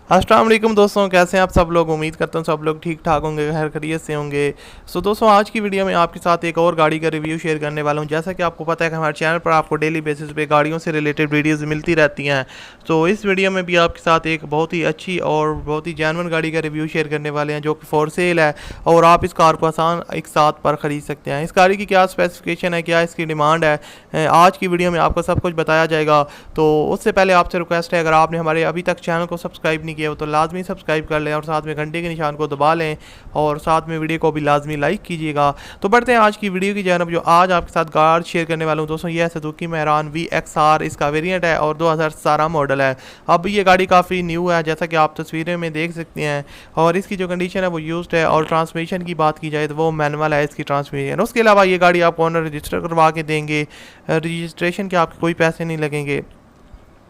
अस्सलाम वालेकुम दोस्तों, कैसे हैं आप सब लोग। उम्मीद करता हूँ सब लोग ठीक ठाक होंगे, खैर खैरियत से होंगे। सो दोस्तों, आज की वीडियो में आपके साथ एक और गाड़ी का रिव्यू शेयर करने वाला हूँ। जैसा कि आपको पता है कि हमारे चैनल पर आपको डेली बेसिस पे गाड़ियों से रिलेटेड वीडियोस मिलती रहती हैं। तो इस वीडियो में भी आपके साथ एक बहुत ही अच्छी और बहुत ही जेन्युइन गाड़ी का रिव्यू शेयर करने वाले हैं, जो कि फॉर सेल है और आप इस कार को आसान एक साथ पर ख़रीद सकते हैं। इस गाड़ी की क्या स्पेसिफिकेशन है, क्या इसकी डिमांड है, आज की वीडियो में आपको सब कुछ बताया जाएगा। तो उससे पहले आपसे रिक्वेस्ट है, अगर आपने हमारे अभी तक चैनल को सब्सक्राइब नहीं किया हो तो लाजमी सब्सक्राइब कर लें और साथ में घंटे के निशान को दबा लें और साथ में वीडियो को भी लाजमी लाइक कीजिएगा। तो बढ़ते हैं आज की वीडियो की जानब। जो आज आपके साथ कार शेयर करने वाला हूँ दोस्तों, यह है सुजुकी मेहरान VXR, इसका वेरिएंट है और 2017 मॉडल है। अब ये गाड़ी काफ़ी न्यू है, जैसा कि आप तस्वीरें में देख सकते हैं, और इसकी जो कंडीशन है वो यूज्ड है। और ट्रांसमिशन की बात की जाए तो वो मैनुअल है इसकी ट्रांसमिशन। उसके अलावा ये गाड़ी आपको ऑनर रजिस्टर करवा के देंगे, रजिस्ट्रेशन के आपके कोई पैसे नहीं लगेंगे।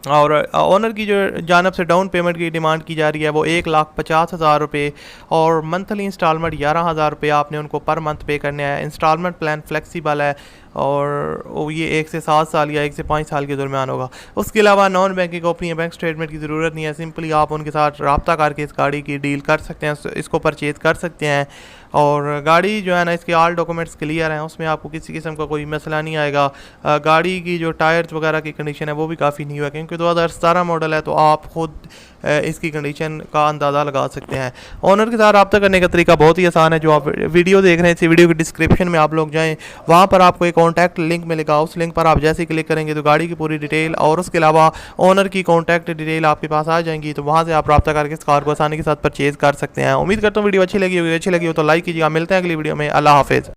और ऑनर की जो जानब से डाउन पेमेंट की डिमांड की जा रही है वो 1,50,000 रुपये और मंथली इंस्टॉलमेंट 11,000 रुपये आपने उनको पर मंथ पे करने हैं। इंस्टॉलमेंट प्लान फ्लेक्सिबल है और वो ये 1 से 7 साल या 1 से 5 साल के दरमियान होगा। उसके अलावा non banking company bank statement की ज़रूरत नहीं है, सिंपली आप उनके साथ रब्ता करके इस गाड़ी की डील कर सकते हैं, इसको परचेज़ कर सकते हैं। और गाड़ी जो है ना, इसके ऑल डॉक्यूमेंट्स क्लियर हैं, उसमें आपको किसी किस्म का कोई मसला नहीं आएगा। गाड़ी की जो टायर्स वगैरह की कंडीशन है वो भी काफ़ी न्यू है, क्योंकि 2017 मॉडल है, तो आप खुद इसकी कंडीशन का अंदाज़ा लगा सकते हैं। ऑनर के साथ रब्ता करने का तरीका बहुत ही आसान है। जो आप वीडियो देख रहे हैं, इसी वीडियो की डिस्क्रिप्शन में आप लोग जाएँ, वहाँ पर आपको एक कॉन्टैक्ट लिंक मिलेगा। उस लिंक पर आप जैसे ही क्लिक करेंगे तो गाड़ी की पूरी डिटेल और उसके अलावा ऑनर की कॉन्टैक्ट डिटेल आपके पास आ जाएंगी। तो वहाँ से आप रब्ता करके इस कार को आसानी के साथ परचेज़ कर सकते हैं। उम्मीद करता हूँ वीडियो अच्छी लगी हो तो लाइक कीजिएगा। मिलते हैं अगली वीडियो में। अल्लाह हाफिज़।